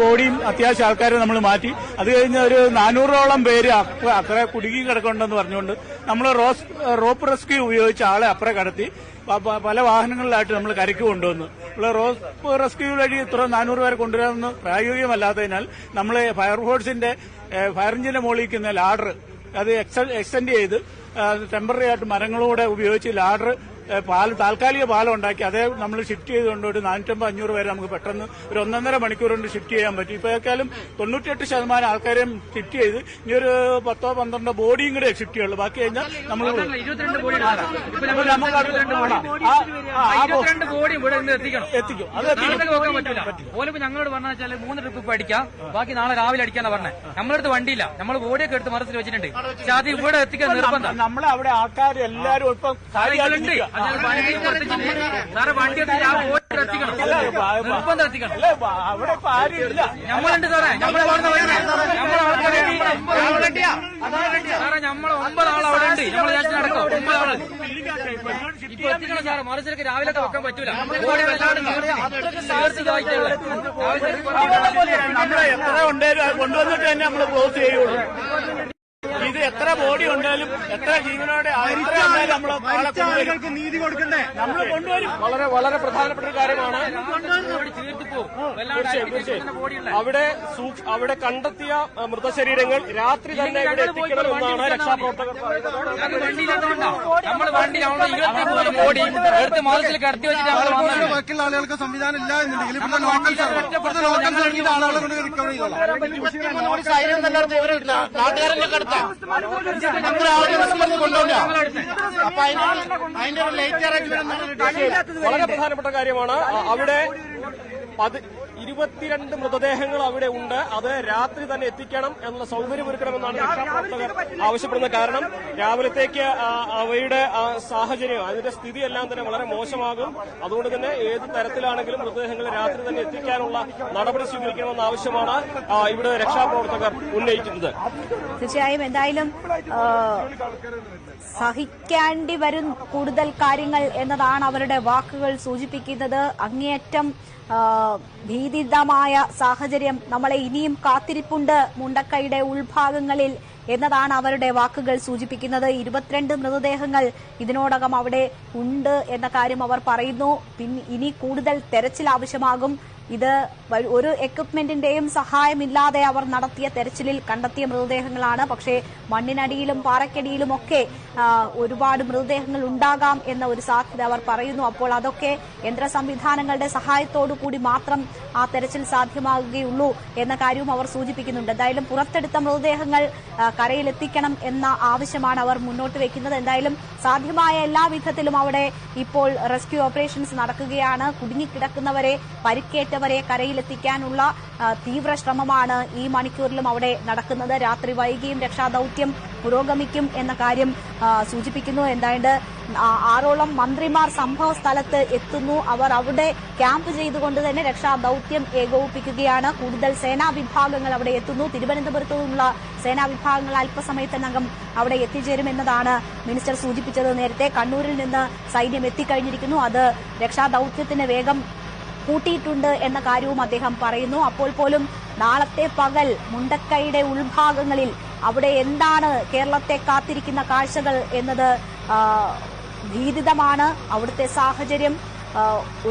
ബോഡിയും അത്യാവശ്യം ആൾക്കാരെ നമ്മൾ മാറ്റി. അത് കഴിഞ്ഞ് ഒരു 400ഓളം പേര് അക്കരെ കുടുങ്ങി കിടക്കുന്നുണ്ടെന്ന് പറഞ്ഞുകൊണ്ട് നമ്മൾ റോപ്പ് റെസ്ക്യൂ ഉപയോഗിച്ച് ആളെ അപ്പുറം കടത്തി പല വാഹനങ്ങളിലായിട്ട് നമ്മൾ കരയ്ക്ക് കൊണ്ടുവന്നു. റോപ്പ് റെസ്ക്യൂ വഴി ഇത്ര 400 പേരെ കൊണ്ടുവരാമെന്ന് പ്രായോഗികമല്ലാത്തതിനാൽ നമ്മൾ ഫയർഫോഴ്സിന്റെ ഫയർ എഞ്ചിന്റെ മുകളിൽ ലാഡർ അത് എക്സ്റ്റെൻഡ് ചെയ്ത് ടെമ്പററി ആയിട്ട് മരങ്ങളൂടെ ഉപയോഗിച്ച് ലാഡർ താൽക്കാലിക പാലം ഉണ്ടാക്കി അതേ നമ്മൾ ഷിഫ്റ്റ് ചെയ്തുകൊണ്ട് ഒരു 450-500 പേരെ നമുക്ക് പെട്ടെന്ന് ഒരു 1.5 മണിക്കൂർ കൊണ്ട് ഷിഫ്റ്റ് ചെയ്യാൻ പറ്റും. ഇപ്പോഴേക്കാളും 98% ആൾക്കാരെയും ഷിഫ്റ്റ് ചെയ്ത് ഇനി ഒരു 10-12 ബോഡിയും കൂടെ ഷിഫ്റ്റ് ചെയ്യുള്ളൂ. ബാക്കി കഴിഞ്ഞാൽ നമ്മൾ എത്തിക്കും. ഞങ്ങളോട് പറഞ്ഞാൽ 3 ട്രിപ്പ് അടിക്കാം, ബാക്കി നാളെ രാവിലെ അടിക്കാന്നാ പറഞ്ഞത്. നമ്മളടുത്ത് വണ്ടിയില്ല, നമ്മൾ ബോഡിയൊക്കെ എടുത്ത് മറത്തിൽ വെച്ചിട്ടുണ്ട്. പക്ഷെ അത് ഇവിടെ എത്തിക്കാൻ നിർബന്ധം. നമ്മളെ അവിടെ ആൾക്കാർ എല്ലാവരും ഇപ്പം അവിടെ ആരുമില്ല. നമ്മളുണ്ട് സാറേ, നമ്മളെ നമ്മള് 9 ആൾ അവിടെ ഉണ്ട്. നമ്മൾ നടക്കും 9 ആള് ഇപ്പൊ എത്തിക്കണം സാറേ. മറിച്ചിലേക്ക് രാവിലെ വെക്കാൻ പറ്റൂല. നമ്മളെ എത്ര ഉണ്ടായാലും കൊണ്ടുവന്നിട്ട് തന്നെ നമ്മൾ ക്ലോസ് ചെയ്യുള്ളൂ. ഇത് എത്ര ബോഡി ഉണ്ടായാലും എത്ര ജീവനോടെ നമ്മള് നീതി കൊടുക്കണ്ടേ, നമ്മൾ കൊണ്ടുവരും. വളരെ പ്രധാനപ്പെട്ട ഒരു കാര്യമാണ്. അവിടെ കണ്ടെത്തിയ മൃതശരീരങ്ങൾ രാത്രി തന്നെ ഇവിടെ എത്തിക്കണമെന്നാണ് രക്ഷാപ്രവർത്തകർ ബാക്കിയുള്ള ആളുകൾക്ക് സംവിധാനം ഇല്ല എന്നുണ്ടെങ്കിൽ ലോക്കൽ സർവീസ് ആളുകളെ കൊണ്ട് റിക്കവർ ചെയ്തോളാം. വളരെ പ്രധാനപ്പെട്ട കാര്യമാണ്. അവിടെ 22 മൃതദേഹങ്ങൾ അവിടെ ഉണ്ട്. അത് രാത്രി തന്നെ എത്തിക്കണം എന്നുള്ള സൗകര്യമൊരുക്കണമെന്നാണ് രക്ഷാപ്രവർത്തകർ ആവശ്യപ്പെടുന്നത്. കാരണം രാവിലത്തേക്ക് അവയുടെ സാഹചര്യം, അതിന്റെ സ്ഥിതിയെല്ലാം തന്നെ വളരെ മോശമാകും. അതുകൊണ്ട് തന്നെ ഏത് തരത്തിലാണെങ്കിലും മൃതദേഹങ്ങൾ രാത്രി തന്നെ എത്തിക്കാനുള്ള നടപടി സ്വീകരിക്കണമെന്ന ആവശ്യമാണ് ഇവിടെ രക്ഷാപ്രവർത്തകർ ഉന്നയിക്കുന്നത്. തീർച്ചയായും എന്തായാലും സഹിക്കേണ്ടി വരും കൂടുതൽ കാര്യങ്ങൾ എന്നതാണ് അവരുടെ വാക്കുകൾ സൂചിപ്പിക്കുന്നത്. അങ്ങേയറ്റം ഭീതിതമായ സാഹചര്യം നമ്മളെ ഇനിയും കാത്തിരിപ്പുണ്ട് മുണ്ടക്കൈയുടെ ഉൾഭാഗങ്ങളിൽ എന്നതാണ് അവരുടെ വാക്കുകൾ സൂചിപ്പിക്കുന്നത്. 22 മൃതദേഹങ്ങൾ ഇതിനോടകം അവിടെ ഉണ്ട് എന്ന കാര്യം അവർ പറയുന്നു. ഇനി കൂടുതൽ തെരച്ചിൽ ആവശ്യമാകും. ഇത് ഒരു എക്വിപ്മെന്റിന്റെയും സഹായമില്ലാതെ അവർ നടത്തിയ തെരച്ചിലിൽ കണ്ടെത്തിയ മൃതദേഹങ്ങളാണ്. പക്ഷേ മണ്ണിനടിയിലും പാറയ്ക്കടിയിലും ഒക്കെ ഒരുപാട് മൃതദേഹങ്ങൾ ഉണ്ടാകാം എന്ന ഒരു സാധ്യത അവർ പറയുന്നു. അപ്പോൾ അതൊക്കെ യന്ത്ര സംവിധാനങ്ങളുടെ സഹായത്തോടു കൂടി മാത്രം ആ തെരച്ചിൽ സാധ്യമാകുകയുള്ളൂ എന്ന കാര്യവും അവർ സൂചിപ്പിക്കുന്നുണ്ട്. എന്തായാലും പുറത്തെടുത്ത മൃതദേഹങ്ങൾ കരയിലെത്തിക്കണം എന്ന ആവശ്യമാണ് അവർ മുന്നോട്ട് വെക്കുന്നത്. എന്തായാലും സാധ്യമായ എല്ലാ വിധത്തിലും അവിടെ ഇപ്പോൾ റെസ്ക്യൂ ഓപ്പറേഷൻസ് നടക്കുകയാണ്. കുടുങ്ങിക്കിടക്കുന്നവരെ, പരിക്കേറ്റവരെ കരയിലെത്തിക്കാനുള്ള തീവ്ര ശ്രമമാണ് ഈ മണിക്കൂറിലും അവിടെ നടക്കുന്നത്. രാത്രി വൈകിയും രക്ഷാദൌത്യം പുരോഗമിക്കും എന്ന കാര്യം സൂചിപ്പിക്കുന്നു. എന്തായാലും 6ഓളം മന്ത്രിമാർ സംഭവ സ്ഥലത്ത് എത്തുന്നു. അവർ അവിടെ ക്യാമ്പ് ചെയ്തുകൊണ്ട് തന്നെ രക്ഷാദൌത്യം ഏകോപിപ്പിക്കുകയാണ്. കൂടുതൽ സേനാ വിഭാഗങ്ങൾ അവിടെ എത്തുന്നു. തിരുവനന്തപുരത്തു നിന്നുള്ള സേനാ വിഭാഗങ്ങൾ അല്പസമയത്തിനകം അവിടെ എത്തിച്ചേരുമെന്നതാണ് മിനിസ്റ്റർ സൂചിപ്പിച്ചത്. നേരത്തെ കണ്ണൂരിൽ നിന്ന് സൈന്യം എത്തിക്കഴിഞ്ഞിരിക്കുന്നു. അത് രക്ഷാദൌത്യത്തിന് വേഗം കൂട്ടിയിട്ടുണ്ട് എന്ന കാര്യവും അദ്ദേഹം പറയുന്നു. അപ്പോൾ പോലും നാളത്തെ പകൽ മുണ്ടക്കൈയുടെ ഉൾഭാഗങ്ങളിൽ അവിടെ എന്താണ് കേരളത്തെ കാത്തിരിക്കുന്ന കാഴ്ചകൾ എന്നത് ഭീതിതമാണ്. അവിടുത്തെ സാഹചര്യം,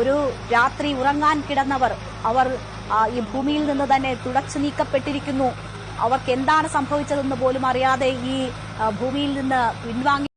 ഒരു രാത്രി ഉറങ്ങാൻ കിടന്നവർ അവർ ഈ ഭൂമിയിൽ നിന്ന് തന്നെ തുടച്ചു നീക്കപ്പെട്ടിരിക്കുന്നു. അവർക്ക് എന്താണ് സംഭവിച്ചതെന്ന് പോലും അറിയാതെ ഈ ഭൂമിയിൽ നിന്ന് പിൻവാങ്ങി